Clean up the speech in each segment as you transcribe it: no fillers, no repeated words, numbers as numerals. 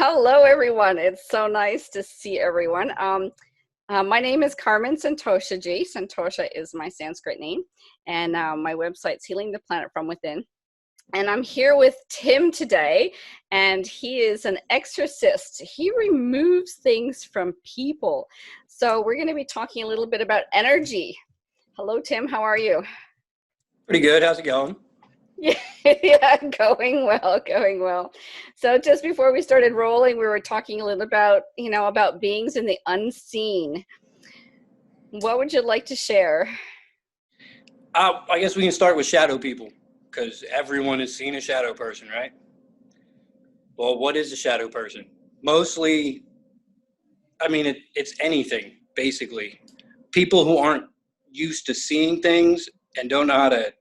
Hello, everyone. It's so nice to see everyone. My name is Carmen SantoshaJi. Santosha is my Sanskrit name, and my website's Healing the Planet from Within. And I'm here with Tim today, and he is an exorcist. He removes things from people. So we're going to be talking a little bit about energy. Hello, Tim. How are you? Pretty good. How's it going? Yeah, going well, going well. So just before we started rolling, we were talking a little about, about beings in the unseen. What would you like to share? I guess we can start with shadow people, because everyone has seen a shadow person, right? Well, what is a shadow person? Mostly, it's anything, basically. People who aren't used to seeing things and don't know how to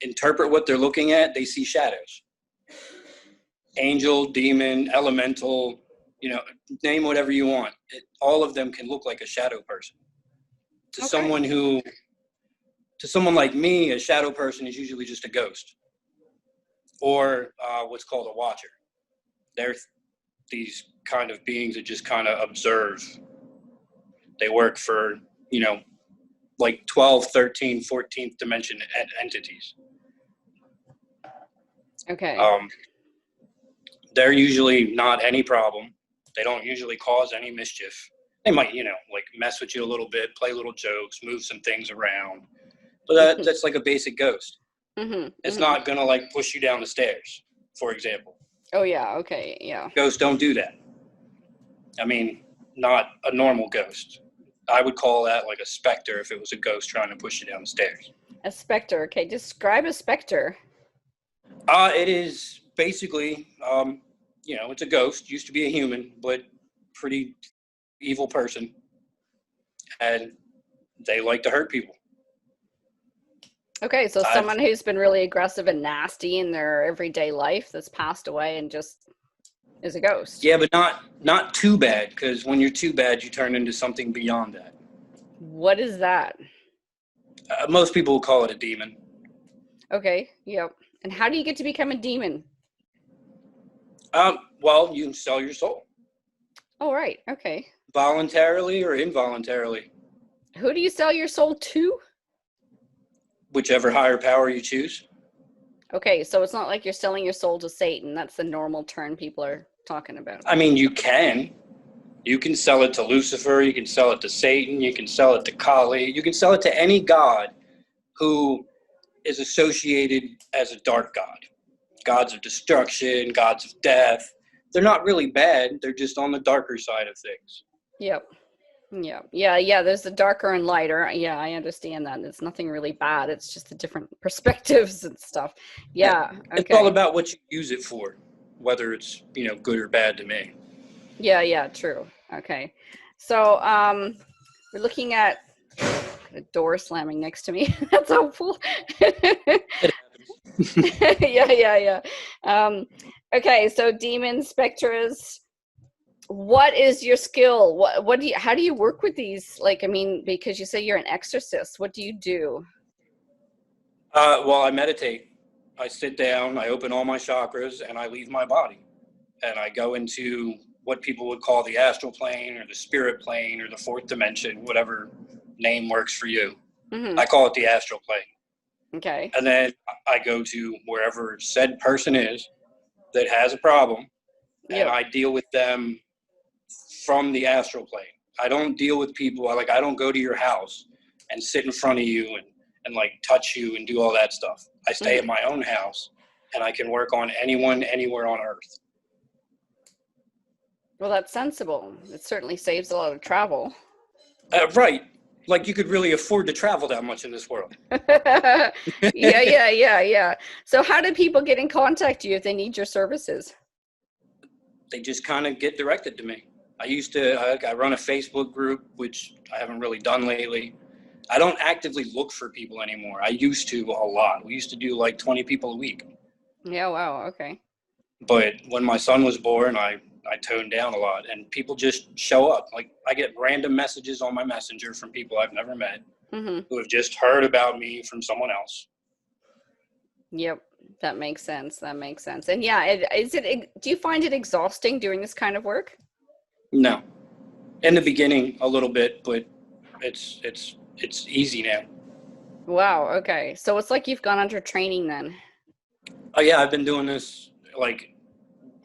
interpret what they're looking at, they see shadows. Angel, demon, elemental, name whatever you want. All of them can look like a shadow person. To Okay. someone like me, a shadow person is usually just a ghost, or what's called a watcher. They're these kind of beings that just kind of observe. They work for, like 12, 13, 14th dimension entities. Okay. They're usually not any problem. They don't usually cause any mischief. They might, like mess with you a little bit, play little jokes, move some things around. But that's like a basic ghost. It's not going to like push you down the stairs, for example. Oh, yeah. Okay. Yeah. Ghosts don't do that. Not a normal ghost. I would call that like a specter if it was a ghost trying to push you down the stairs. A specter. Okay. Describe a specter. It is basically, it's a ghost. Used to be a human, but pretty evil person. And they like to hurt people. Okay. So someone who's been really aggressive and nasty in their everyday life that's passed away and just is a ghost. Yeah, but not too bad, because when you're too bad, you turn into something beyond that. What is that? Most people will call it a demon. Okay. Yep. And how do you get to become a demon? Well, you can sell your soul. Oh, right. Okay. Voluntarily or involuntarily. Who do you sell your soul to? Whichever higher power you choose. Okay, so it's not like you're selling your soul to Satan. That's the normal term people are talking about. You can. You can sell it to Lucifer. You can sell it to Satan. You can sell it to Kali. You can sell it to any god who is associated as a dark god. Gods of destruction, gods of death. They're not really bad. They're just on the darker side of things. Yep. Yeah. There's the darker and lighter. Yeah, I understand that. It's nothing really bad. It's just the different perspectives and stuff. Yeah. Okay. It's all about what you use it for, whether it's, good or bad to me. Yeah, true. Okay. So we're looking at a door slamming next to me. That's helpful. Yeah. Okay, so demons, specters. What is your skill? How do you work with these? Because you say you're an exorcist. What do you do? Well, I meditate. I sit down, I open all my chakras, and I leave my body. And I go into what people would call the astral plane or the spirit plane or the fourth dimension, whatever name works for you. I call it the astral plane. Okay. And then I go to wherever said person is that has a problem, and I deal with them from the astral plane. I don't deal with people. I don't go to your house and sit in front of you and like touch you and do all that stuff. I stay at my own house, and I can work on anyone, anywhere on earth. Well, that's sensible. It certainly saves a lot of travel. Right. Like you could really afford to travel that much in this world. Yeah. So how do people get in contact with you if they need your services? They just kind of get directed to me. I run a Facebook group, which I haven't really done lately. I don't actively look for people anymore. I used to a lot. We used to do like 20 people a week. Yeah, wow, okay. But when my son was born, I toned down a lot, and people just show up. Like I get random messages on my messenger from people I've never met who have just heard about me from someone else. Yep. That makes sense. That makes sense. And yeah, do you find it exhausting doing this kind of work? No, in the beginning a little bit, but it's easy now. Wow. Okay. So it's like you've gone under training then. Oh yeah, I've been doing this like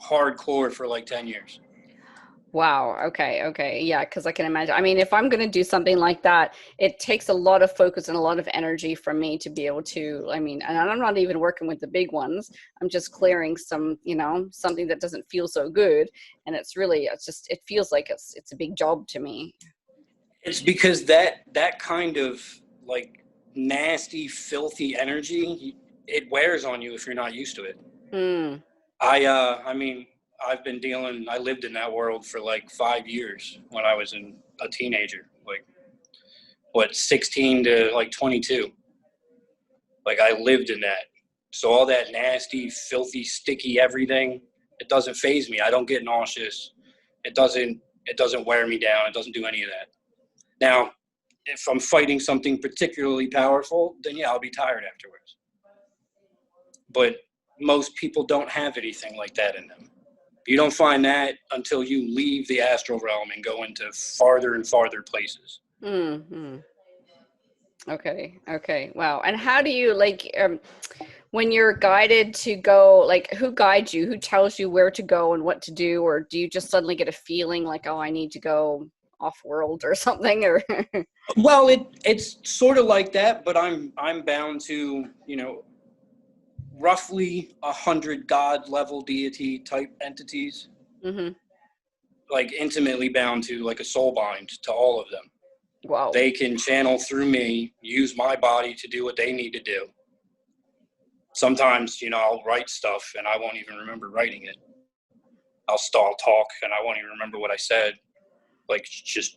hardcore for like 10 years. Wow. Okay. Okay. Yeah. Because I can imagine. I mean, if I'm going to do something like that, it takes a lot of focus and a lot of energy from me to be able to. I mean, and I'm not even working with the big ones. I'm just clearing some, something that doesn't feel so good. And it feels like it's a big job to me. It's because that kind of like nasty, filthy energy, it wears on you if you're not used to it. Mm. I mean, I lived in that world for like 5 years when I was a teenager, like what, 16 to like 22. Like I lived in that. So all that nasty, filthy, sticky everything, it doesn't phase me. I don't get nauseous. It doesn't wear me down. It doesn't do any of that. Now, if I'm fighting something particularly powerful, then yeah, I'll be tired afterwards. But most people don't have anything like that in them. You don't find that until you leave the astral realm and go into farther and farther places. Mm-hmm. Okay. Okay. Wow. And how do you when you're guided to go, like who guides you? Who tells you where to go and what to do? Or do you just suddenly get a feeling like, oh, I need to go off world or something? Or Well, it's sort of like that, but I'm bound to, roughly 100 god level deity type entities, hmm. like intimately bound to like a soul bind to all of them. Wow. They can channel through me, use my body to do what they need to do. Sometimes, I'll write stuff and I won't even remember writing it. I'll talk and I won't even remember what I said. Like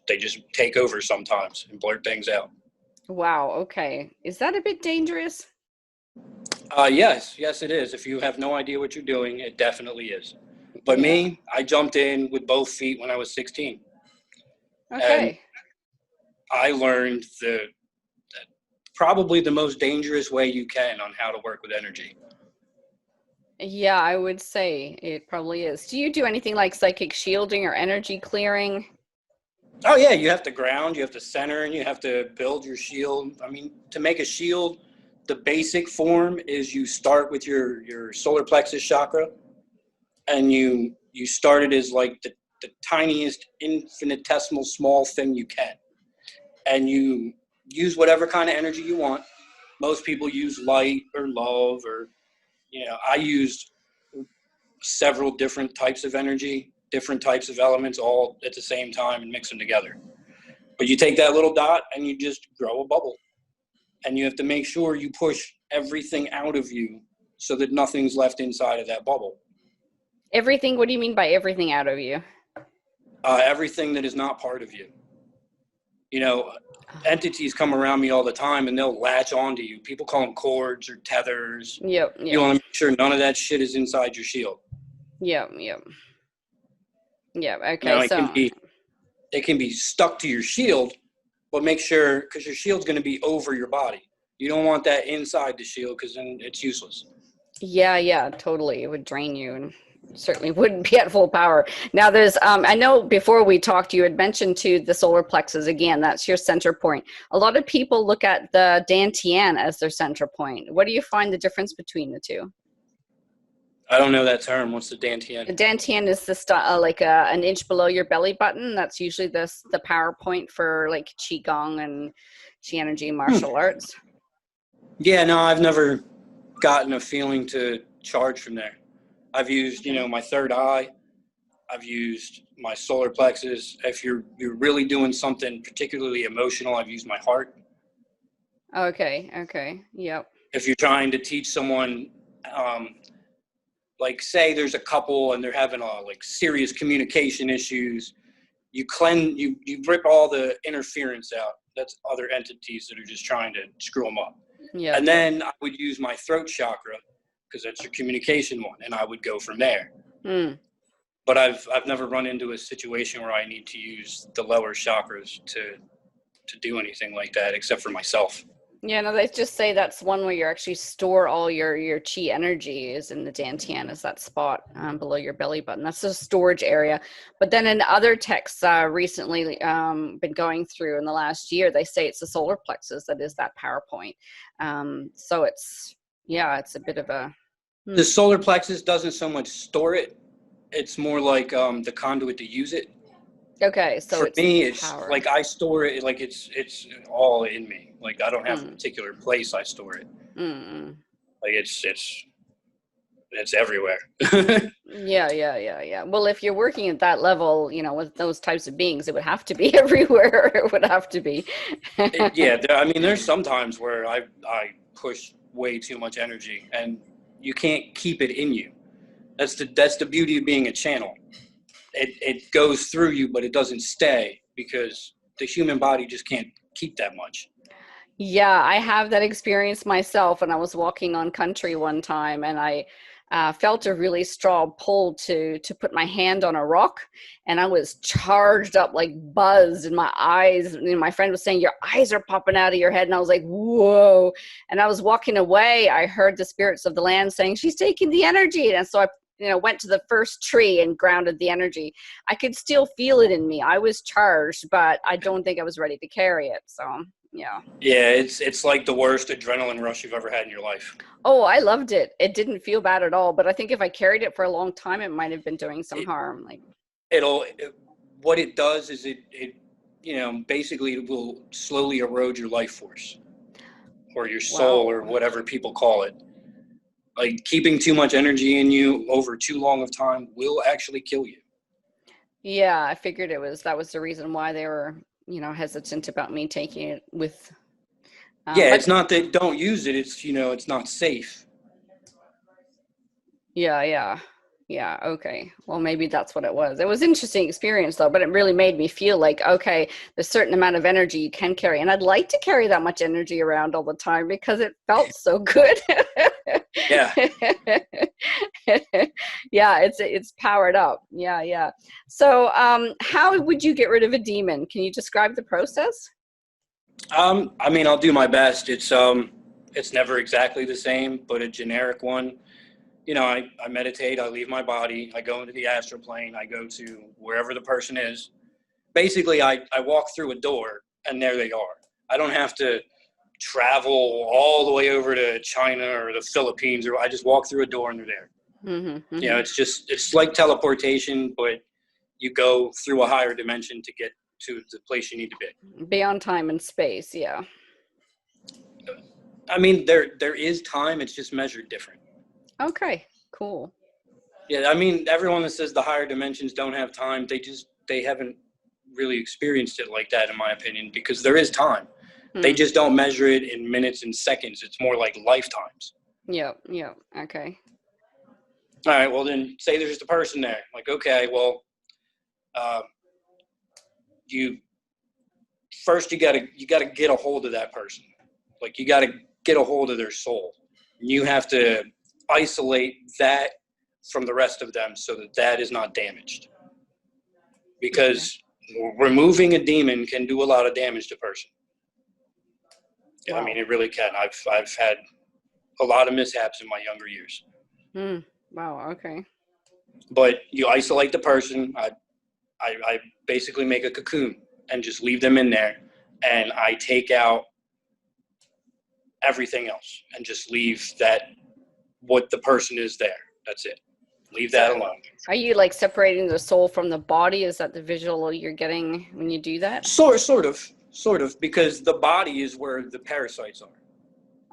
they just take over sometimes and blurt things out. Wow. Okay. Is that a bit dangerous? Yes, it is. If you have no idea what you're doing, it definitely is. But Yeah. me, I jumped in with both feet when I was 16, and Okay. I learned probably the most dangerous way you can on how to work with energy. Yeah, I would say it probably is. Do you do anything like psychic shielding or energy clearing? Oh yeah, you have to ground, you have to center, and you have to build your shield. I mean, to make a shield, the basic form is you start with your solar plexus chakra, and you start it as like the tiniest infinitesimal small thing you can, and you use whatever kind of energy you want. Most people use light or love, or I used several different types of energy, different types of elements all at the same time and mix them together. But you take that little dot and you just grow a bubble, and you have to make sure you push everything out of you so that nothing's left inside of that bubble. Everything, what do you mean by everything out of you? Everything that is not part of you. You know, entities come around me all the time and they'll latch onto you. People call them cords or tethers. Yep, You yep, want to make sure none of that shit is inside your shield. yep, yep, yep. Okay, Now so it can be stuck to your shield, but make sure, because your shield's going to be over your body. You don't want that inside the shield because then it's useless. yeah, yeah, totally. It would drain you and certainly wouldn't be at full power. Now there's I know before we talked you had mentioned to the solar plexus again, that's your center point. A lot of people look at the dantian as their center point. What do you find the difference between the two? I don't know that term. What's the dantian? The dantian is an inch below your belly button. That's usually the power point for like qigong and chi energy martial arts. Yeah, no, I've never gotten a feeling to charge from there. I've used, Okay. my third eye. I've used my solar plexus. If you're really doing something particularly emotional, I've used my heart. Okay. Okay. Yep. If you're trying to teach someone, um, like say there's a couple and they're having like serious communication issues, you rip all the interference out. That's other entities that are just trying to screw them up. Yep. And then I would use my throat chakra because that's your communication one, and I would go from there. Mm. But I've never run into a situation where I need to use the lower chakras to do anything like that, except for myself. Yeah, no, they just say that's one where you actually store all your chi energy is in the dantian, is that spot below your belly button. That's the storage area. But then in other texts recently been going through in the last year, they say it's the solar plexus that is that power point. So it's, yeah, it's a bit of a, The solar plexus doesn't so much store it. It's more like the conduit to use it. okay, so For it's me, it's power. like I store it like it's all in me. Like I don't have a Mm, particular place I store it. mm. Like it's everywhere. Yeah. Well, if you're working at that level, with those types of beings, it would have to be everywhere. It would have to be. Yeah, I mean, there's some times where I push way too much energy, and you can't keep it in you. That's the beauty of being a channel. It goes through you, but it doesn't stay because the human body just can't keep that much. Yeah, I have that experience myself. And I was walking on country one time, and I felt a really strong pull to put my hand on a rock, and I was charged up, like buzzed, and my eyes. My friend was saying, "Your eyes are popping out of your head," and I was like, "Whoa!" And I was walking away. I heard the spirits of the land saying, "She's taking the energy," and so I. Went to the first tree and grounded the energy. I could still feel it in me. I was charged, but I don't think I was ready to carry it. So, yeah. Yeah, it's like the worst adrenaline rush you've ever had in your life. Oh, I loved it. It didn't feel bad at all, but I think if I carried it for a long time, it might have been doing some It, harm. Like, what it does is it basically it will slowly erode your life force or your soul or wow. whatever people call it. Like keeping too much energy in you over too long of time will actually kill you. Yeah, I figured that was the reason why they were, hesitant about me taking it with, Yeah, but it's not that don't use it. It's it's not safe. yeah. Yeah, okay. Well, maybe that's what it was. It was an interesting experience though, but it really made me feel like, okay, there's a certain amount of energy you can carry. And I'd like to carry that much energy around all the time because it felt so good. Yeah. Yeah, it's powered up. Yeah. So, how would you get rid of a demon? Can you describe the process? I mean, I'll do my best. It's never exactly the same, but a generic one. I meditate. I leave my body. I go into the astral plane. I go to wherever the person is. Basically, I walk through a door, and there they are. I don't have to travel all the way over to China or the Philippines, or I just walk through a door and they're there. Mm-hmm. It's like teleportation, but you go through a higher dimension to get to the place you need to be. Beyond time and space, yeah. I mean, there is time. It's just measured different. Okay, cool. Yeah, I mean, everyone that says the higher dimensions don't have time, they haven't really experienced it like that, in my opinion, because there is time. They Hmm. just don't measure it in minutes and seconds. It's more like lifetimes. Yep. Okay. All right, well then, say there's just a person there. Like, okay, well, uh, you first you gotta get a hold of that person. Like, you gotta get a hold of their soul. You have to isolate that from the rest of them so that that is not damaged. Okay. Because removing a demon can do a lot of damage to a person. I mean, Wow. it really can. I've had a lot of mishaps in my younger years. Hmm. Wow. Okay. But you isolate the person. I basically make a cocoon and just leave them in there, and I take out everything else and just leave that what the person is there. That's it. Leave So, that alone. are you like separating the soul from the body? Is that the visual you're getting when you do that? Sort of, because the body is where the parasites are.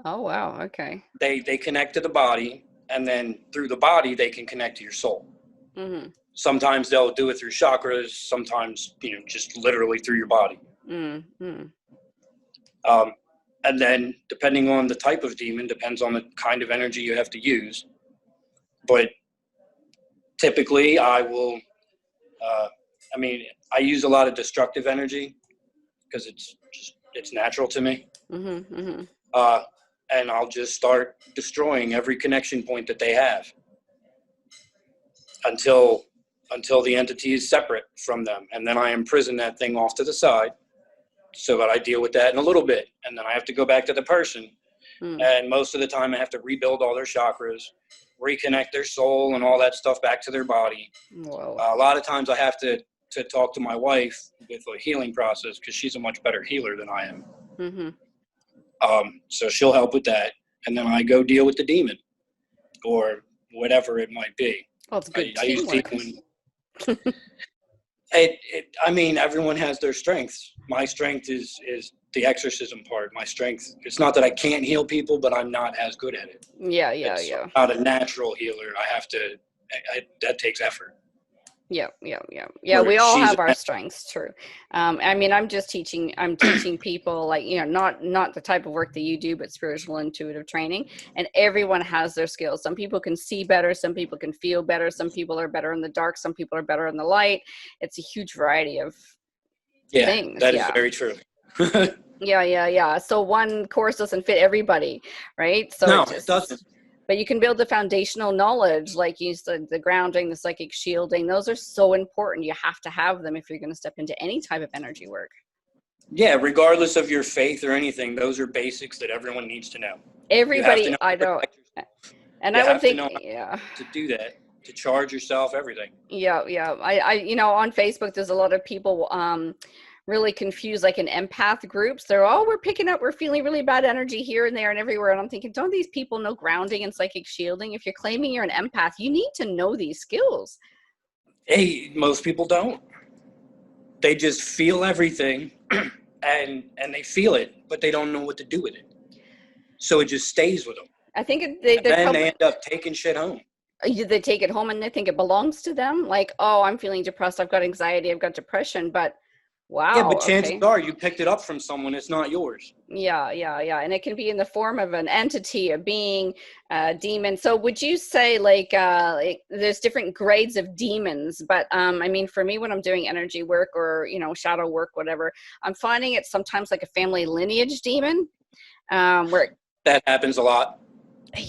Oh, wow. Okay. They connect to the body, and then through the body they can connect to your soul. Mm-hmm. Sometimes they'll do it through chakras. Sometimes just literally through your body. Mm-hmm. Um, and then depending on the type of demon, depends on the kind of energy you have to use. But typically, I will. Uh, I mean, I use a lot of destructive energy because it's natural to me. Mm-hmm. Mm-hmm. Uh, and I'll just start destroying every connection point that they have until the entity is separate from them, and then I imprison that thing off to the side, So that I deal with that in a little bit, and then I have to go back to the person. Mm. And most of the time I have to rebuild all their chakras, reconnect their soul and all that stuff back to their body. Whoa. A lot of times I have to talk to my wife with a healing process because she's a much better healer than I am. Mm-hmm. So she'll help with that. And then I go deal with the demon or whatever it might be. Well, it's good I use teamwork. demon. I mean, everyone has their strengths. My strength is the exorcism part. My strength, it's not that I can't heal people, but I'm not as good at it. Yeah. I'm not a natural healer. That takes effort. Yeah. Where We all she's have our strengths, true. I mean, I'm teaching people, like, not the type of work that you do, but spiritual intuitive training. And everyone has their skills. Some people can see better. Some people can feel better. Some people are better in the dark. Some people are better in the light. It's a huge variety of things. That is very true. Yeah. So one course doesn't fit everybody, right? So No, it doesn't. But you can build the foundational knowledge, like you said, the grounding, the psychic shielding. Those are so important. You have to have them if you're going to step into any type of energy work. Yeah, regardless of your faith or anything, those are basics that everyone needs to know. Everybody, I know. And I would think, to do that, to charge yourself, everything. Yeah. I on Facebook, there's a lot of people really confused, like in empath groups. We're feeling really bad energy here and there and everywhere. And I'm thinking, don't these people know grounding and psychic shielding? If you're claiming you're an empath, you need to know these skills. Hey, most people don't. They just feel everything and they feel it, but they don't know what to do with it. So it just stays with them. I think they end up taking shit home. They take it home and they think it belongs to them. Like, oh, I'm feeling depressed. I've got anxiety. I've got depression. But wow. Yeah, but chances are you picked it up from someone. It's not yours. Yeah. And it can be in the form of an entity, a being, a demon. So would you say like there's different grades of demons? But I mean, for me, when I'm doing energy work or, shadow work, whatever, I'm finding it sometimes like a family lineage demon. Where that happens a lot.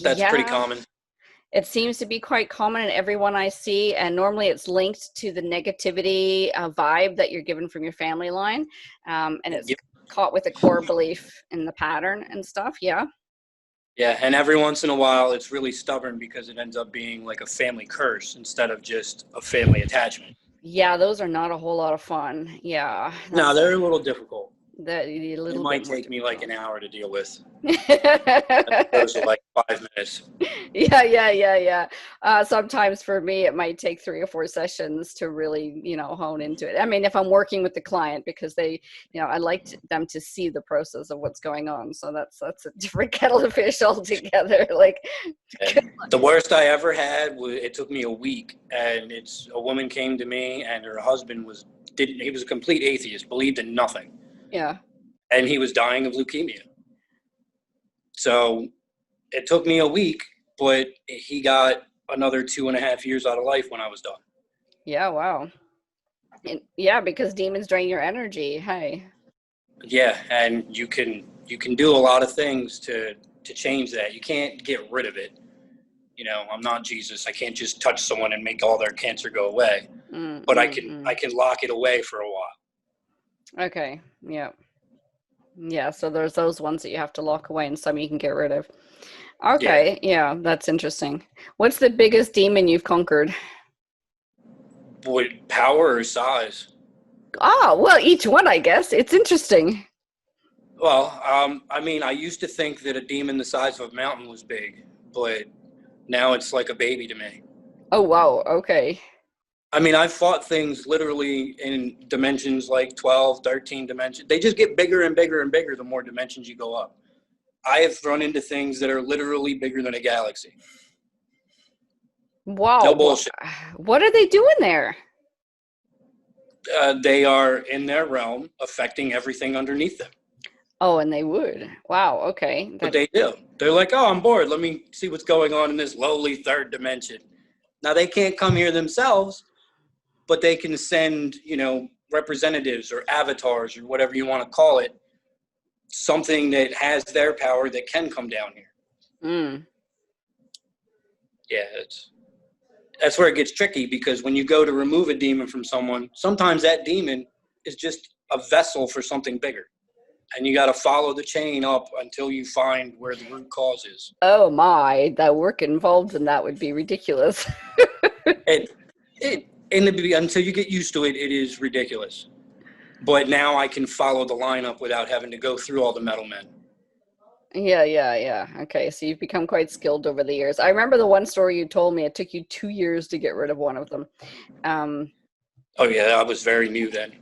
That's pretty common. It seems to be quite common in everyone I see, and normally it's linked to the negativity vibe that you're given from your family line, and it's caught with a core belief in the pattern and stuff. Yeah, and every once in a while it's really stubborn because it ends up being like a family curse instead of just a family attachment. Yeah, those are not a whole lot of fun. Yeah. No, they're a little difficult. It might take me like an hour to deal with. Those are like 5 minutes. Yeah. Sometimes for me, it might take 3 or 4 sessions to really, hone into it. I mean, if I'm working with the client, because they, I like them to see the process of what's going on. So that's a different kettle of fish altogether. Like, the worst I ever had was, it took me a week, and a woman came to me, and her husband he was a complete atheist, believed in nothing. Yeah. And he was dying of leukemia. So it took me a week, but he got another 2.5 years out of life when I was done. Yeah, wow. And because demons drain your energy. Hey. Yeah, and you can do a lot of things to change that. You can't get rid of it. I'm not Jesus. I can't just touch someone and make all their cancer go away. But I can lock it away for a while. Okay. Yeah, so there's those ones that you have to lock away and some you can get rid of. Okay, yeah, that's interesting. What's the biggest demon you've conquered? What, power or size? Well, each one, I guess. It's interesting. Well, I mean, I used to think that a demon the size of a mountain was big, but now it's like a baby to me. Oh, wow, okay. I mean, I've fought things literally in dimensions like 12, 13 dimensions. They just get bigger and bigger and bigger the more dimensions you go up. I have run into things that are literally bigger than a galaxy. Wow. No bullshit. What are they doing there? They are in their realm affecting everything underneath them. Oh, and they would. Wow, okay. But they do. They're like, oh, I'm bored. Let me see what's going on in this lowly third dimension. Now, they can't come here themselves, but they can send, representatives or avatars or whatever you want to call it, something that has their power that can come down here. Yeah, that's where it gets tricky, because when you go to remove a demon from someone, sometimes that demon is just a vessel for something bigger. and you got to follow the chain up until you find where the root cause is. Oh my, the work involved in that would be ridiculous. Until you get used to it, it is ridiculous. But now I can follow the lineup without having to go through all the metal men. Yeah. Okay, so you've become quite skilled over the years. I remember the one story you told me, it took you 2 years to get rid of one of them. Oh yeah, I was very new then.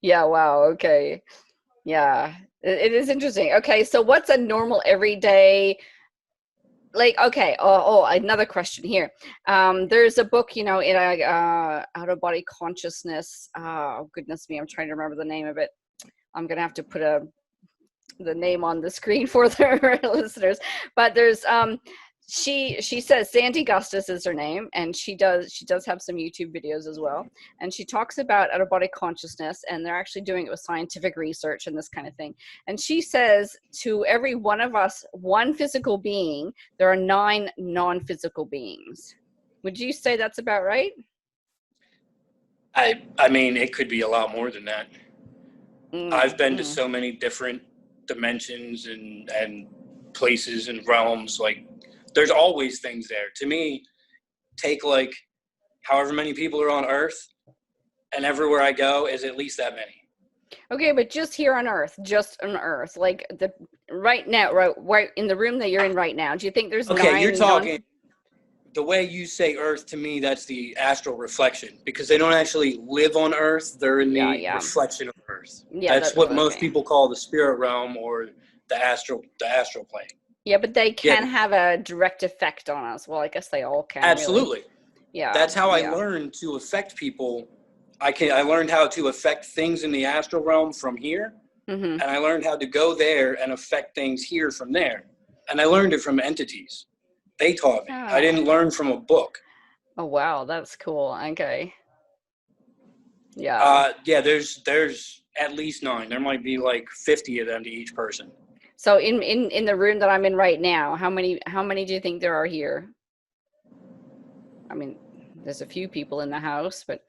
Yeah, wow, okay. Yeah, it is interesting. Okay, so what's a normal everyday, like, okay, another question here. There's a book, in a out of body consciousness. Oh goodness me, I'm trying to remember the name of it. I'm gonna have to put the name on the screen for the listeners. But there's she says Sandy Gustus is her name, and she does have some YouTube videos as well, and she talks about out of body consciousness, and they're actually doing it with scientific research and this kind of thing. And she says to every one of us, one physical being, there are 9 non-physical beings. Would you say that's about right? I mean, it could be a lot more than that. I've been to so many different dimensions and places and realms. Like, there's always things there. To me, take like however many people are on Earth, and everywhere I go is at least that many. Okay, but just here on Earth, like the right now, right in the room that you're in right now. Do you think there's Okay, 9 you're talking the way you say Earth to me, that's the astral reflection, because they don't actually live on Earth. They're in the reflection of Earth. Yeah, That's what most people call the spirit realm or the astral plane. Yeah, but they can have a direct effect on us. Well, I guess they all can. Absolutely. Really. Yeah. That's how I learned to affect people. I learned how to affect things in the astral realm from here, and I learned how to go there and affect things here from there. And I learned it from entities. They taught me. I didn't learn from a book. Oh wow, that's cool. Okay. Yeah. Yeah, there's at least 9. There might be like 50 of them to each person. So in the room that I'm in right now, how many do you think there are here? I mean, there's a few people in the house, but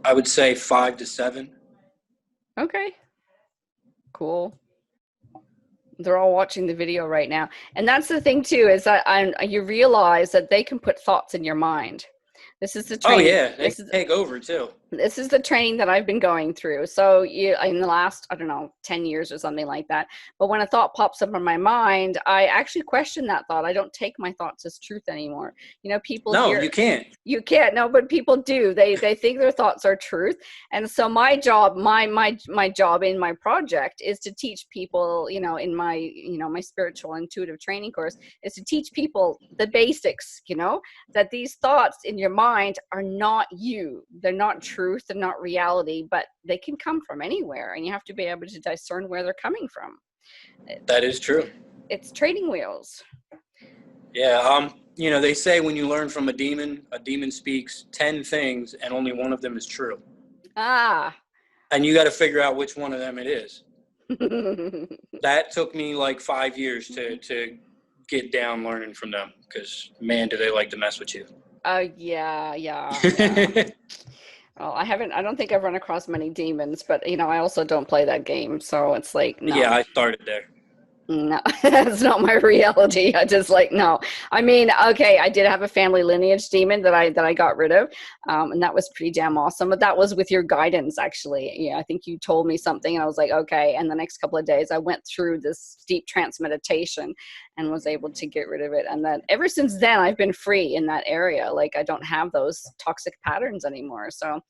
I would say 5 to 7. Okay. Cool. They're all watching the video right now. And that's the thing too, is that you realize that they can put thoughts in your mind. This is the training. Oh yeah, they can take over too. This is the training that I've been going through. So in the last, I don't know, 10 years or something like that. But when a thought pops up in my mind, I actually question that thought. I don't take my thoughts as truth anymore. People you can't. You can't. No, but people do. They think their thoughts are truth. And so my job, my job in my project is to teach people, in my, my spiritual intuitive training course, is to teach people the basics, that these thoughts in your mind are not you. They're not truth, they're not reality, but they can come from anywhere, and you have to be able to discern where they're coming from. That is true. It's training wheels. Yeah, they say when you learn from a demon speaks 10 things and only one of them is true. And you got to figure out which one of them it is. That took me like 5 years to get down learning from them, because man, do they like to mess with you. Yeah. Well, I don't think I've run across many demons, but I also don't play that game, so it's like, no. Yeah, I started there. No, that's not my reality. I just no. I mean, okay, I did have a family lineage demon that I got rid of, and that was pretty damn awesome. But that was with your guidance, actually. Yeah, I think you told me something, and I was like, okay. And the next couple of days, I went through this deep trance meditation and was able to get rid of it. And then ever since then, I've been free in that area. Like, I don't have those toxic patterns anymore. So.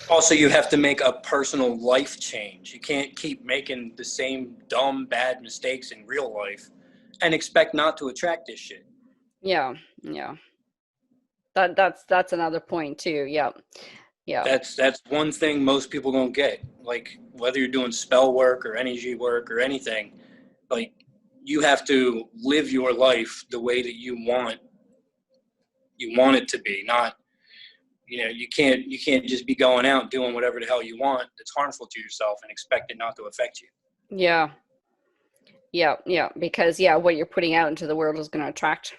Also, you have to make a personal life change. You can't keep making the same dumb, bad mistakes in real life and expect not to attract this shit. Yeah. That's another point too. Yeah. That's one thing most people don't get. Like, whether you're doing spell work or energy work or anything, like, you have to live your life the way that you want it to be, not. You can't just be going out doing whatever the hell you want that's harmful to yourself and expect it not to affect you. Yeah. Because what you're putting out into the world is going to attract.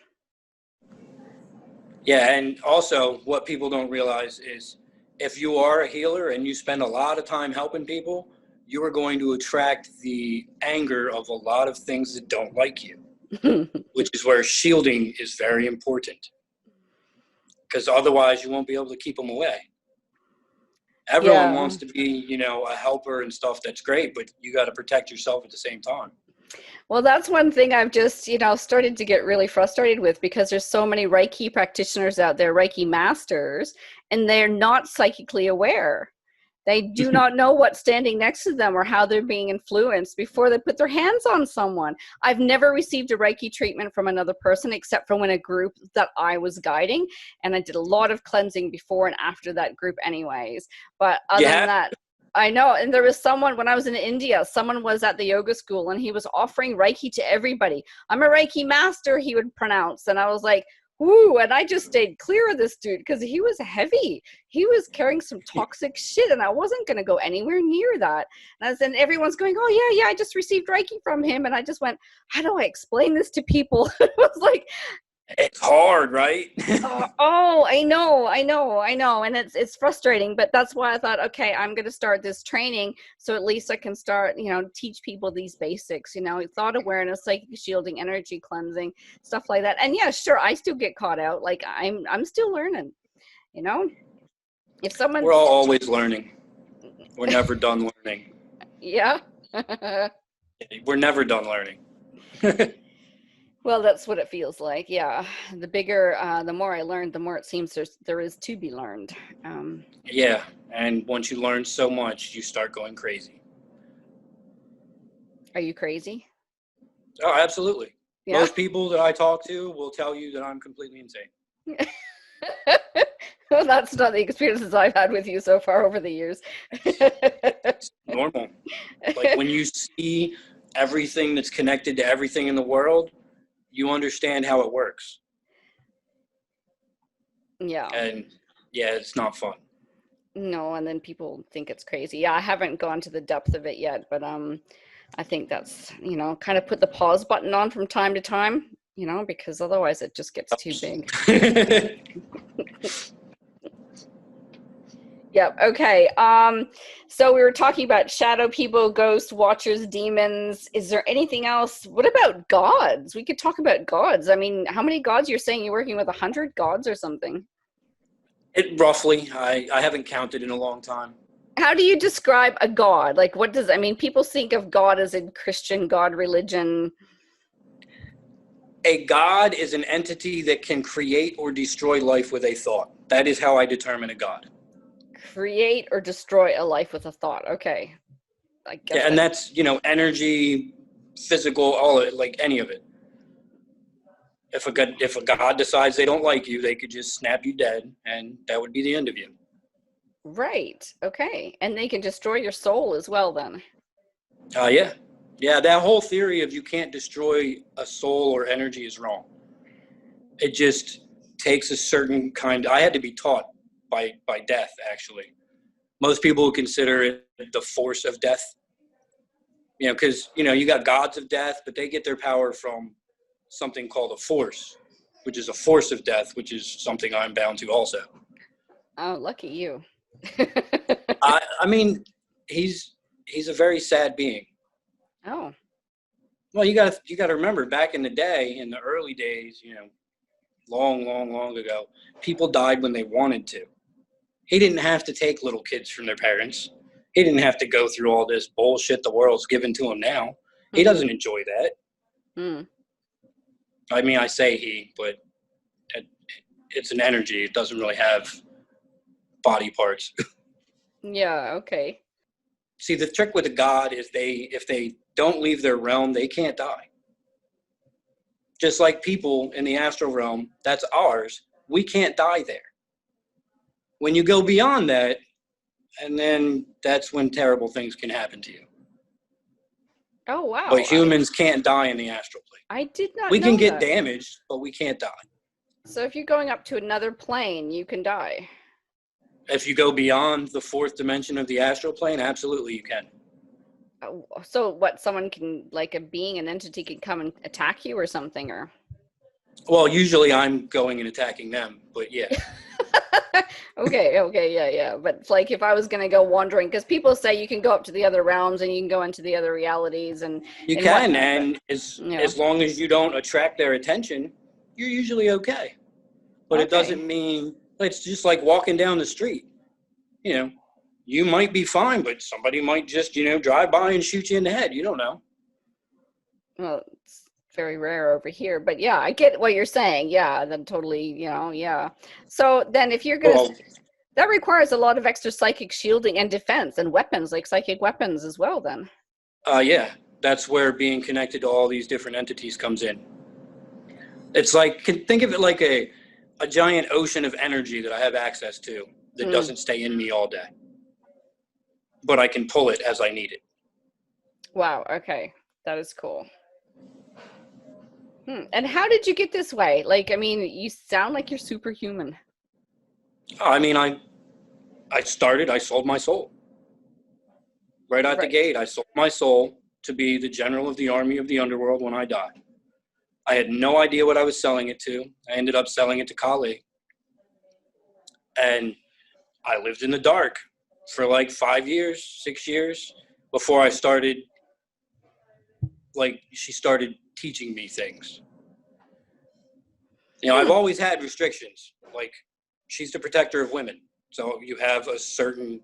Yeah, and also what people don't realize is if you are a healer and you spend a lot of time helping people, you are going to attract the anger of a lot of things that don't like you, which is where shielding is very important, because otherwise you won't be able to keep them away. Everyone Yeah. wants to be, a helper and stuff. That's great, but you got to protect yourself at the same time. Well, that's one thing I've just, started to get really frustrated with, because there's so many Reiki practitioners out there, Reiki masters, and they're not psychically aware. They do not know what's standing next to them or how they're being influenced before they put their hands on someone. I've never received a Reiki treatment from another person except from in a group that I was guiding. And I did a lot of cleansing before and after that group anyways. But other than that, I know. And there was someone, when I was in India, someone was at the yoga school and he was offering Reiki to everybody. I'm a Reiki master, he would pronounce. And I was like, woo, and I just stayed clear of this dude because he was heavy. He was carrying some toxic shit, and I wasn't going to go anywhere near that. And then everyone's going, oh, yeah, I just received Reiki from him. And I just went, how do I explain this to people? It was like, it's hard, right? I know. And it's frustrating, but that's why I thought, okay, I'm going to start this training. So at least I can start, teach people these basics, thought awareness, psychic shielding, energy cleansing, stuff like that. And yeah, sure, I still get caught out. Like I'm still learning, if someone, We're all always learning. We're never done learning. yeah. We're never done learning. Well, that's what it feels like. Yeah. The bigger, the more I learned, the more it seems there is to be learned. Yeah. And once you learn so much, you start going crazy. Are you crazy? Oh, absolutely. Yeah. Most people that I talk to will tell you that I'm completely insane. Well, that's not the experiences I've had with you so far over the years. It's normal. Like when you see everything that's connected to everything in the world, you understand how it works. Yeah. And yeah, it's not fun. No, and then people think it's crazy. Yeah, I haven't gone to the depth of it yet, but I think that's, kind of put the pause button on from time to time, because otherwise it just gets too big. Yep. Okay. So we were talking about shadow people, ghosts, watchers, demons. Is there anything else? What about gods? We could talk about gods. I mean, how many gods? You're saying you're working with 100 gods or something? Roughly, I haven't counted in a long time. How do you describe a god? Like, people think of God as a Christian God religion. A god is an entity that can create or destroy life with a thought. That is how I determine a god. Create or destroy a life with a thought. Okay. I guess Yeah, and that's, energy, physical, all of it, like any of it. If a god decides they don't like you, they could just snap you dead, and that would be the end of you. Right. Okay. And they can destroy your soul as well then. Yeah. Yeah, that whole theory of you can't destroy a soul or energy is wrong. It just takes a certain kind. I had to be taught by death, actually. Most people consider it the force of death. Because, you got gods of death, but they get their power from something called a force, which is a force of death, which is something I'm bound to also. Oh, lucky you. I mean, he's a very sad being. Oh. Well, you got to remember, back in the day, in the early days, long ago, people died when they wanted to. He didn't have to take little kids from their parents. He didn't have to go through all this bullshit the world's given to him now. He doesn't enjoy that. Mm. I mean, I say he, but it's an energy. It doesn't really have body parts. Yeah, okay. See, the trick with a god is if they don't leave their realm, they can't die. Just like people in the astral realm, that's ours. We can't die there. When you go beyond that, and then that's when terrible things can happen to you. Oh, wow. But humans can't die in the astral plane. I did not know We can get that. damaged, but we can't die. So if you're going up to another plane, you can die. If you go beyond the fourth dimension of the astral plane, absolutely you can. So what, someone can, like a being, an entity can come and attack you or something, or? Well, usually I'm going and attacking them, but yeah. Okay, yeah. But it's like if I was going to go wandering, because people say you can go up to the other realms and you can go into the other realities You and can, whatnot, but and as yeah. as long as you don't attract their attention, you're usually okay. But it Okay. doesn't mean it's just like walking down the street. You know, you might be fine, but somebody might just, drive by and shoot you in the head. You don't know. Well, it's very rare over here, but yeah, I get what you're saying. Yeah, then totally, yeah. So then if you're going to, Well, that requires a lot of extra psychic shielding and defense and weapons, like psychic weapons as well, then. yeah, that's where being connected to all these different entities comes in. It's like, think of it like a giant ocean of energy that I have access to that Mm. doesn't stay in me all day, but I can pull it as I need it. Wow. Okay. That is cool. And how did you get this way? Like, I mean, you sound like you're superhuman. I mean, I sold my soul. Right out the Right. gate, I sold my soul to be the general of the army of the underworld when I die. I had no idea what I was selling it to. I ended up selling it to Kali. And I lived in the dark for like 5 years, 6 years before I started, she started teaching me things. I've always had restrictions. Like, she's the protector of women. So you have a certain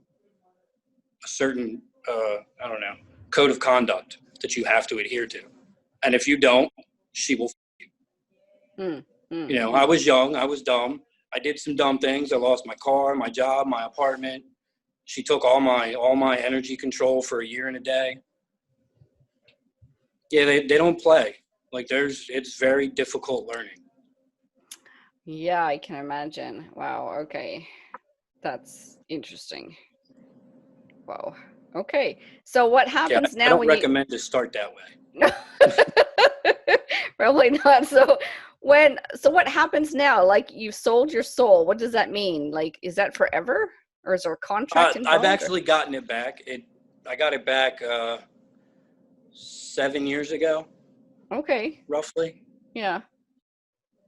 I don't know, code of conduct that you have to adhere to. And if you don't, she will. Mm, I was young, I was dumb. I did some dumb things. I lost my car, my job, my apartment. She took all my energy control for a year and a day. Yeah, they don't play. Like it's very difficult learning. Yeah, I can imagine. Wow. Okay. That's interesting. Wow. Okay. So what Yeah, happens I now don't when you recommend to start that way. Probably not. So what happens now? Like you've sold your soul. What does that mean? Like is that forever? Or is there a contract I've involved? Or? actually gotten it back. I got it back 7 years ago, Okay. roughly. Yeah.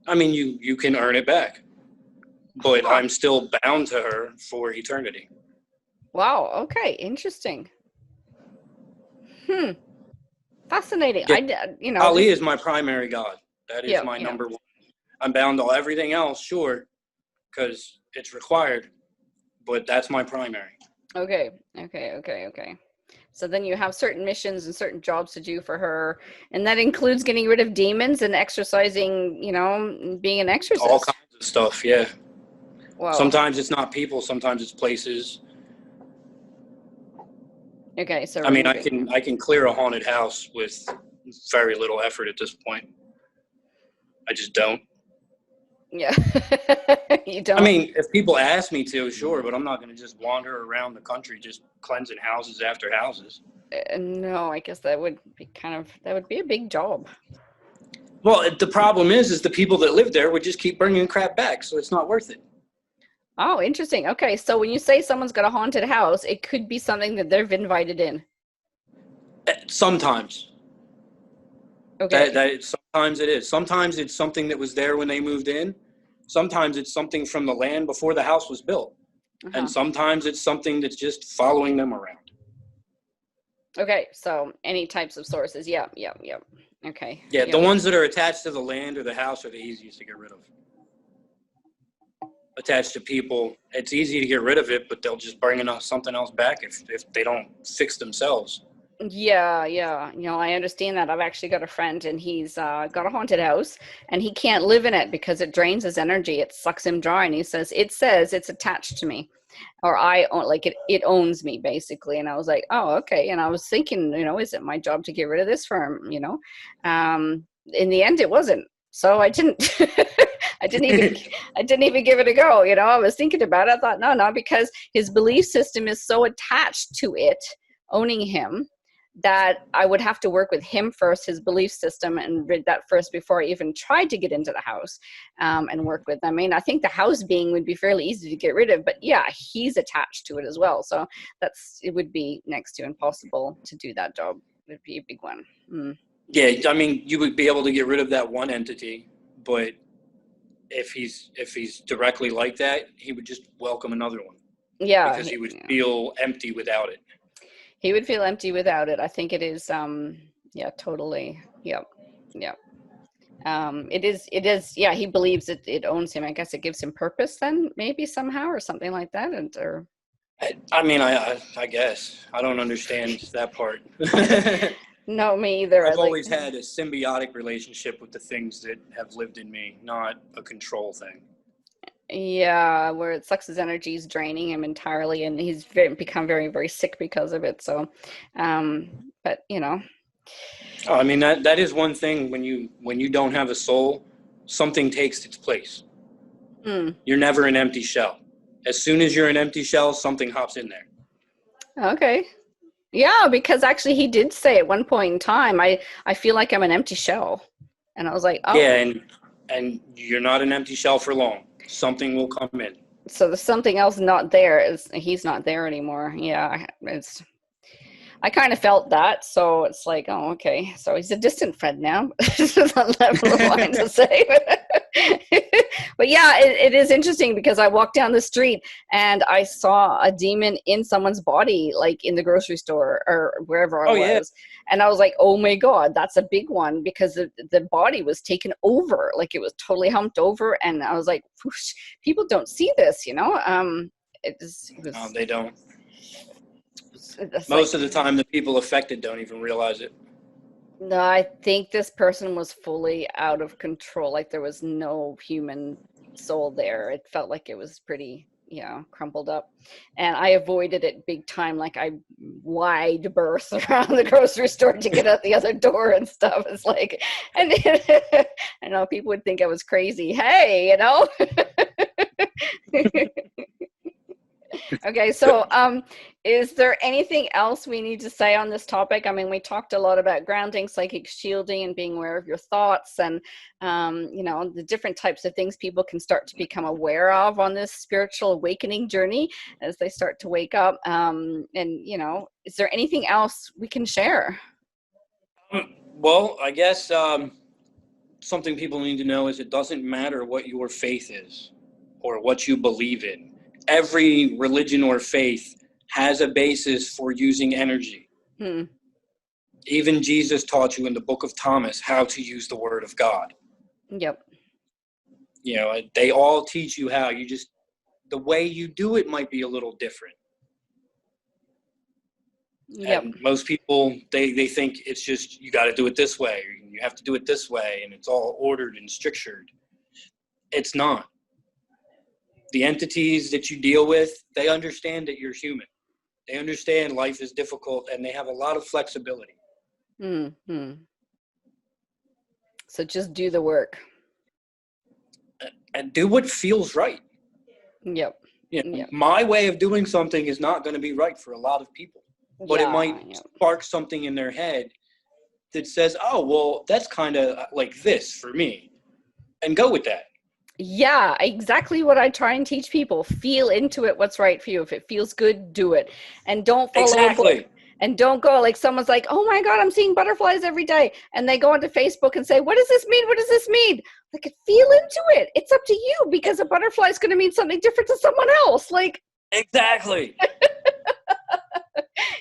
I mean, you can earn it back, but Huh. I'm still bound to her for eternity. Wow. Okay. Interesting. Hmm. Fascinating. Yeah, Ali This is my primary god. That is yeah, my yeah. number one. I'm bound to everything else, sure, because it's required, but that's my primary. Okay. Okay. So then you have certain missions and certain jobs to do for her, and that includes getting rid of demons and exercising, being an All exorcist. kinds of stuff, yeah. Wow. Sometimes it's not people, sometimes it's places. Okay, so I mean, I removing. can I can clear a haunted house with very little effort at this point. I just don't. Yeah. You I don't? mean, if people ask me to, sure, but I'm not going to just wander around the country just cleansing houses after houses. No, I guess that would be that would be a big job. Well, the problem is the people that live there would just keep bringing crap back, so it's not worth it. Oh, interesting. Okay, so when you say someone's got a haunted house, it could be something that they've invited in. Sometimes Okay. sometimes it is. Sometimes it's something that was there when they moved in. Sometimes it's something from the land before the house was built, and Uh-huh. sometimes it's something that's just following them around. Okay, so any types of sources. Yeah. Okay. Yeah, the Yep. ones that are attached to the land or the house are the easiest to get rid of. Attached to people, it's easy to get rid of it, but they'll just bring something else back if they don't fix themselves. Yeah. I understand that. I've actually got a friend and he's got a haunted house and he can't live in it because it drains his energy. It sucks him dry. And he says it's attached to me or I own, like it owns me basically. And I was like, oh, okay. And I was thinking, is it my job to get rid of this firm? In the end, it wasn't. So I didn't, I didn't even, I didn't even give it a go. I was thinking about it. I thought, no, because his belief system is so attached to it owning him that I would have to work with him first, his belief system, and read that first before I even tried to get into the house and work with them. I mean, I think the house being would be fairly easy to get rid of, but yeah, he's attached to it as well. So it would be next to impossible to do that job. It would be a big one. Yeah, I mean, you would be able to get rid of that one entity, but if he's directly like that, he would just welcome another one Yeah, because he would feel empty without it. he would feel empty without it. I think it is, yeah, totally. Yep. Yep. It is, yeah, he believes it owns him. I guess it gives him purpose then, maybe somehow, or something like that. And, or I mean, I guess I don't understand that part. no, me either. I've always had a symbiotic relationship with the things that have lived in me, not a control thing. Yeah, where it sucks his energy, is draining him entirely, and he's become very, very sick because of it. So, but you know. Oh, I mean, that is one thing. When you don't have a soul, something takes its place. You're never an empty shell. As soon as you're an empty shell, something hops in there. Okay. Yeah, because actually he did say at one point in time, I feel like I'm an empty shell. And I was like, oh. Yeah, and you're not an empty shell for long. Something will come in. So there's something else not there. He's not there anymore. Yeah, I kind of felt that, so it's like, oh, okay. So he's a distant friend now. That's a line to say. But yeah, it is interesting because I walked down the street and I saw a demon in someone's body, like in the grocery store or wherever I was. Yeah. And I was like, oh my God, that's a big one, because the body was taken over. Like it was totally humped over. And I was like, whoosh, people don't see this, you know? It was No, they don't. Most of the time, the people affected don't even realize it. No, I think this person was fully out of control. Like there was no human soul there. It felt like it was pretty, crumpled up. And I avoided it big time. Like I wide berth around the grocery store to get out the other door and stuff. It's like, and I know people would think I was crazy. Hey, Okay, so is there anything else we need to say on this topic? I mean, we talked a lot about grounding, psychic shielding, and being aware of your thoughts, and the different types of things people can start to become aware of on this spiritual awakening journey as they start to wake up. Is there anything else we can share? Well, I guess something people need to know is it doesn't matter what your faith is or what you believe in. Every religion or faith has a basis for using energy. Even Jesus taught you in the book of Thomas how to use the word of God. Yep. They all teach you how. The way you do it might be a little different. Yep. And most people, they think it's just, you got to do it this way, or you have to do it this way, and it's all ordered and structured. It's not. The entities that you deal with, they understand that you're human. They understand life is difficult, and they have a lot of flexibility. So just do the work. And do what feels right. Yep. My way of doing something is not going to be right for a lot of people. But it might spark something in their head that says, oh, well, that's kind of like this for me. And go with that. Yeah, exactly what I try and teach people. Feel into it what's right for you. If it feels good, do it. And don't follow a book. And don't go like someone's like, oh my God, I'm seeing butterflies every day. And they go onto Facebook and say, what does this mean? What does this mean? Like, feel into it. It's up to you, because a butterfly is going to mean something different to someone else. Like, exactly.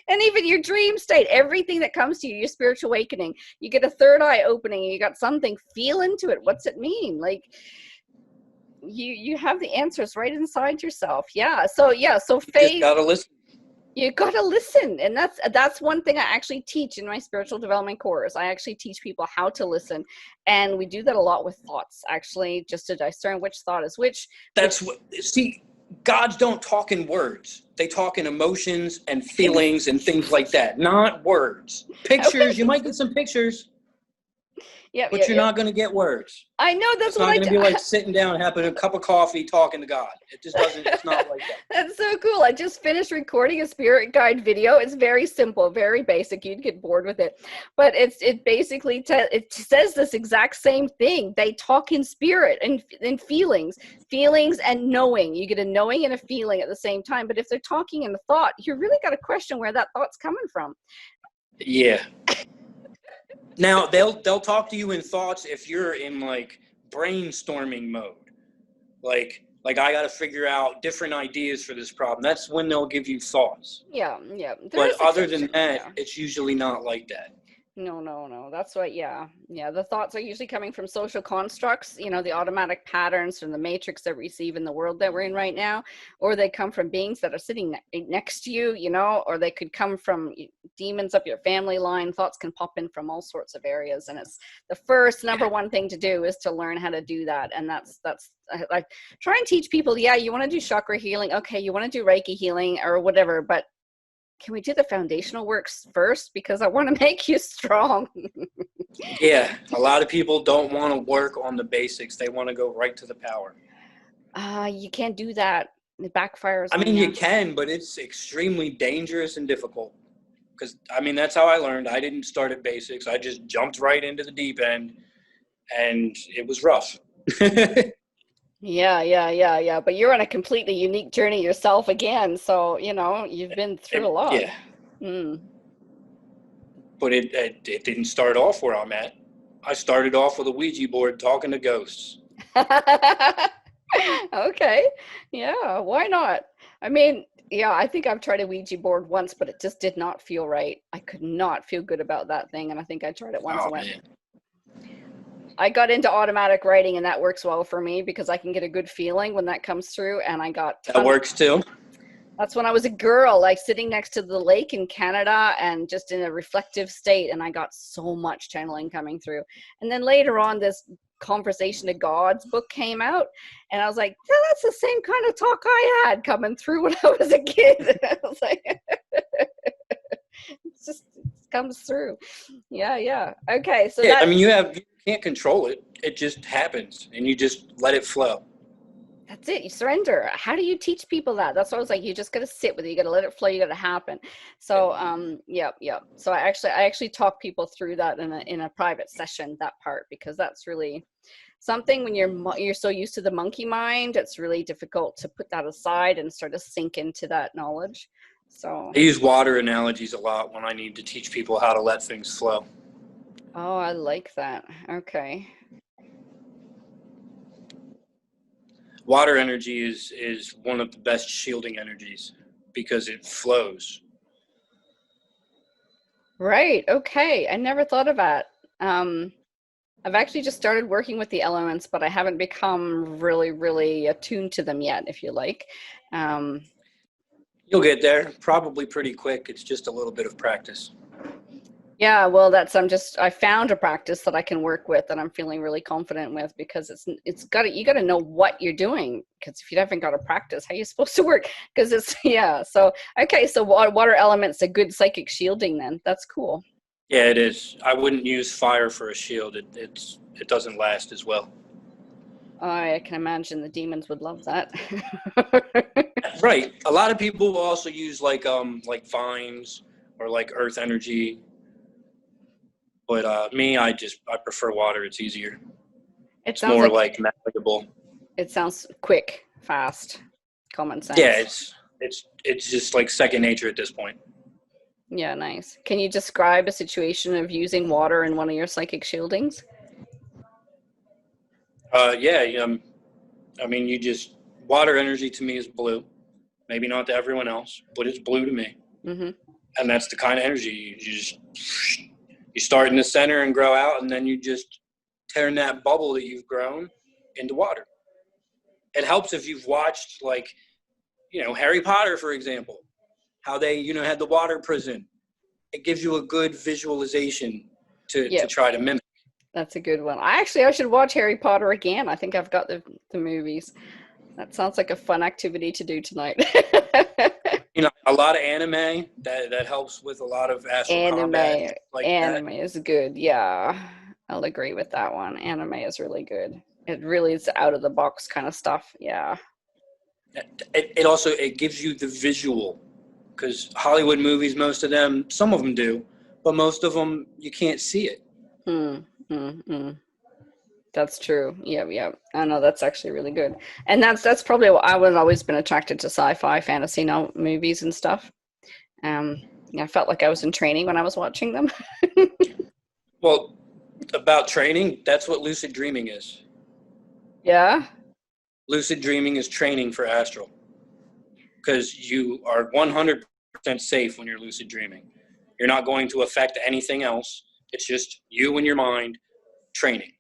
And even your dream state, everything that comes to you, your spiritual awakening, you get a third eye opening, you got something, feel into it. What's it mean? Like, you have the answers right inside yourself. So faith, you gotta listen. You gotta listen. And that's one thing I actually teach in my spiritual development course. I actually teach people how to listen, and we do that a lot with thoughts, actually, just to discern which thought is which. Gods don't talk in words. They talk in emotions and feelings and things like that, not words. Pictures, you might get some pictures. But you're not going to get words. I know, that's it's not going to be like sitting down, having a cup of coffee, talking to God. It just doesn't. It's not like that. That's so cool. I just finished recording a spirit guide video. It's very simple, very basic. You'd get bored with it, but it basically it says this exact same thing. They talk in spirit and in feelings and knowing. You get a knowing and a feeling at the same time. But if they're talking in a thought, you really got to question where that thought's coming from. Yeah. Now they'll talk to you in thoughts if you're in like brainstorming mode. Like I got to figure out different ideas for this problem. That's when they'll give you thoughts. Yeah, yeah. There But is other than exceptions, that, yeah. it's usually not like that. No, no, no. That's what, yeah. Yeah. The thoughts are usually coming from social constructs, the automatic patterns from the matrix that we receive in the world that we're in right now, or they come from beings that are sitting next to you, or they could come from demons up your family line. Thoughts can pop in from all sorts of areas. And it's the first number one thing to do is to learn how to do that. And that's like try and teach people, yeah, you want to do chakra healing. Okay. You want to do Reiki healing or whatever, but can we do the foundational works first? Because I want to make you strong. Yeah, a lot of people don't want to work on the basics. They want to go right to the power. You can't do that. It backfires I on mean, you you. can, but it's extremely dangerous and difficult. Because, I mean, that's how I learned. I didn't start at basics. I just jumped right into the deep end, and it was rough. Yeah. But you're on a completely unique journey yourself again. So, you've been through a lot. Yeah, Mm. but it didn't start off where I'm at. I started off with a Ouija board talking to ghosts. Okay. Yeah, why not? I mean, yeah, I think I've tried a Ouija board once, but it just did not feel right. I could not feel good about that thing. And I think I tried it once Oh, and went, man. I got into automatic writing and that works well for me because I can get a good feeling when that comes through. And I got That works too. That's when I was a girl, like sitting next to the lake in Canada and just in a reflective state. And I got so much channeling coming through. And then later on, this Conversation to God's book came out. And I was like, yeah, that's the same kind of talk I had coming through when I was a kid. I was like, it comes through. Yeah. Okay. So Yeah, I mean, you can't control it. It just happens, and you just let it flow. that's it. You surrender. How do you teach people that? That's what I was like. You just got to sit with it. You got to let it flow. You got to happen. So, yep. So I actually talk people through that in a private session, that part, because that's really something when you're so used to the monkey mind, it's really difficult to put that aside and start to sink into that knowledge. So I use water analogies a lot when I need to teach people how to let things flow. oh, I like that. Okay. Water energy is one of the best shielding energies because it flows. Right. Okay. I never thought of that. I've actually just started working with the elements, but I haven't become really, really attuned to them yet, if you like. You'll get there probably pretty quick. It's just a little bit of practice. Yeah, well, I found a practice that I can work with that I'm feeling really confident with because you got to know what you're doing, because if you haven't got a practice, how are you supposed to work? Because yeah. So, okay. So water element's a good psychic shielding then. That's cool. Yeah, it is. I wouldn't use fire for a shield. It doesn't last as well. I can imagine the demons would love that. Right. A lot of people will also use like vines or like earth energy. But me, I prefer water. It's easier. It It's sounds more like like malleable. it sounds quick, fast, common sense. Yeah, it's just like second nature at this point. Yeah, nice. Can you describe a situation of using water in one of your psychic shieldings? Yeah. I mean, water energy to me is blue. Maybe not to everyone else, but it's blue to me. Mm-hmm. And that's the kind of energy you start in the center and grow out, and then you just turn that bubble that you've grown into water. It helps if you've watched like, Harry Potter, for example, how they, had the water prison. It gives you a good visualization to try to mimic. That's a good one. I should watch Harry Potter again. I think I've got the movies. That sounds like a fun activity to do tonight. A lot of anime that helps with a lot of astral combat like Anime that. is good. Yeah, I'll agree with that one. Anime is really good. It really is out of the box kind of stuff. Yeah. It gives you the visual, because Hollywood movies, some of them do, but most of them you can't see it. That's true. Yeah. I know that's actually really good. And that's probably what I've always been attracted to sci-fi, fantasy movies and stuff. I felt like I was in training when I was watching them. Well, about training, that's what lucid dreaming is. Yeah. Lucid dreaming is training for astral because you are 100% safe when you're lucid dreaming. You're not going to affect anything else. It's just you and your mind training.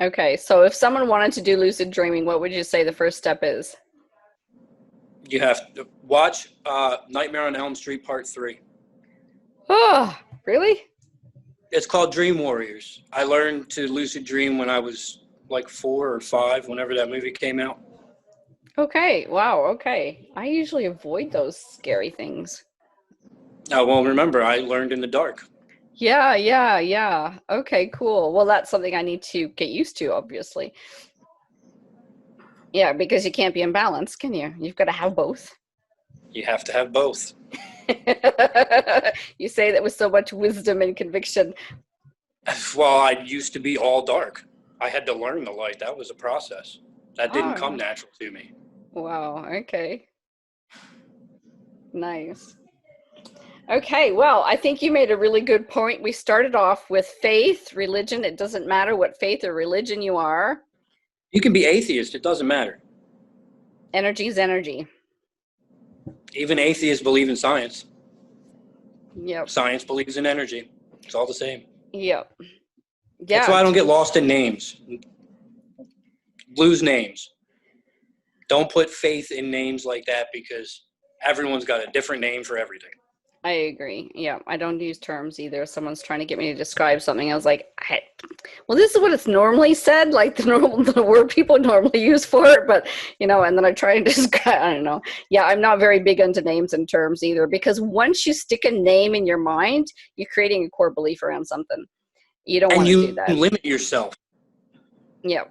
Okay, so if someone wanted to do lucid dreaming, what would you say the first step is? You have to watch Nightmare on Elm Street Part 3. Oh, really? It's called Dream Warriors. I learned to lucid dream when I was like 4 or 5, whenever that movie came out. Okay, wow, okay. I usually avoid those scary things. Well, remember, I learned in the dark. Yeah, yeah, yeah. Okay, cool. Well, that's something I need to get used to, obviously. Yeah, because you can't be imbalanced, can you? You've got to have both. You have to have both. You say that with so much wisdom and conviction. Well, I used to be all dark. I had to learn the light. That was a process. That didn't come Oh, natural to me. wow. Okay. Nice. Okay, well, I think you made a really good point. We started off with faith, religion. It doesn't matter what faith or religion you are. You can be atheist. It doesn't matter. Energy is energy. Even atheists believe in science. Yep. Science believes in energy. It's all the same. Yep. That's why Yeah. I don't get lost in names. Lose names. Don't put faith in names like that because everyone's got a different name for everything. I agree. Yeah, I don't use terms either. If someone's trying to get me to describe something, I was like, well, this is what it's normally said, like the word people normally use for it, but and then I try and describe, I don't know. Yeah, I'm not very big into names and terms either, because once you stick a name in your mind, you're creating a core belief around something. You don't And want to do you that. limit yourself. Yeah.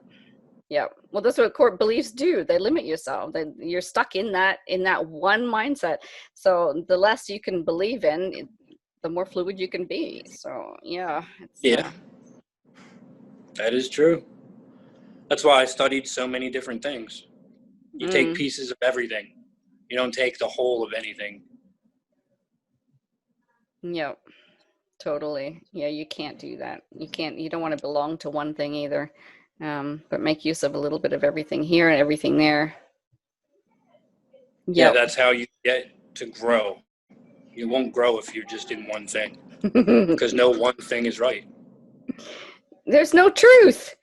Yeah. Well, that's what core beliefs do. They limit yourself. You're stuck in that one mindset. So the less you can believe in, the more fluid you can be. So yeah, it's Yeah, that is true. That's why I studied so many different things. You take mm, pieces of everything. You don't take the whole of anything. yeah, totally. Yeah, you can't do that. You don't want to belong to one thing either. But make use of a little bit of everything here and everything there. Yeah, Yep. that's how you get to grow. You won't grow if you're just in one thing because no one thing is right. There's no truth.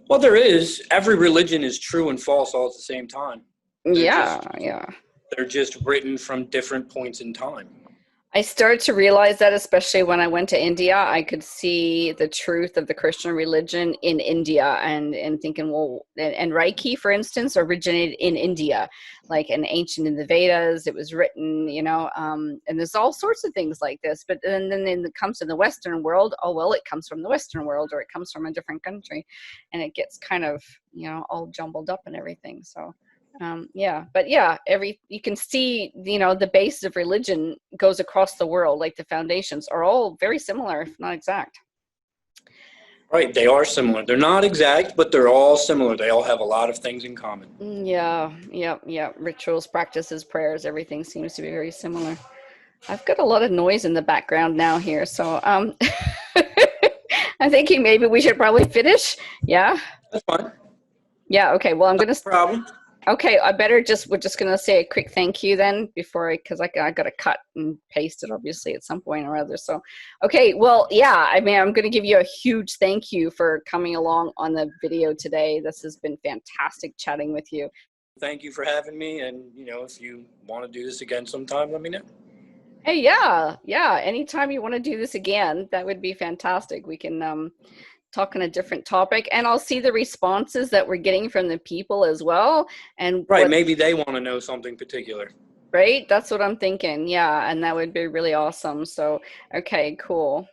Well, there is. Every religion is true and false all at the same time. They're Yeah, just yeah. they're just written from different points in time. I started to realize that, especially when I went to India. I could see the truth of the Christian religion in India, and thinking, well, and Reiki, for instance, originated in India, like an ancient in the Vedas. It was written, and there's all sorts of things like this. But then it comes to the Western world. Oh, well, it comes from the Western world, or it comes from a different country, and it gets kind of, all jumbled up and everything. So yeah, but yeah, you can see, the base of religion goes across the world. Like the foundations are all very similar, if not exact. Right, they are similar. They're not exact, but they're all similar. They all have a lot of things in common. Yeah, yeah, yeah. Rituals, practices, prayers, everything seems to be very similar. I've got a lot of noise in the background now here, so I'm thinking maybe we should probably finish. Yeah. That's fine. Yeah. Okay. Well, I'm No gonna. problem. Okay, we're just gonna say a quick thank you then because I got to cut and paste it obviously at some point or other. So, okay, well, yeah, I mean, I'm gonna give you a huge thank you for coming along on the video today. This has been fantastic chatting with you. Thank you for having me. And, if you want to do this again sometime, let me know. Hey, yeah, yeah. Anytime you want to do this again, that would be fantastic. We can talk on a different topic, and I'll see the responses that we're getting from the people as well. And Right, maybe they want to know something particular. right, that's what I'm thinking. Yeah, and that would be really awesome. So, okay, cool.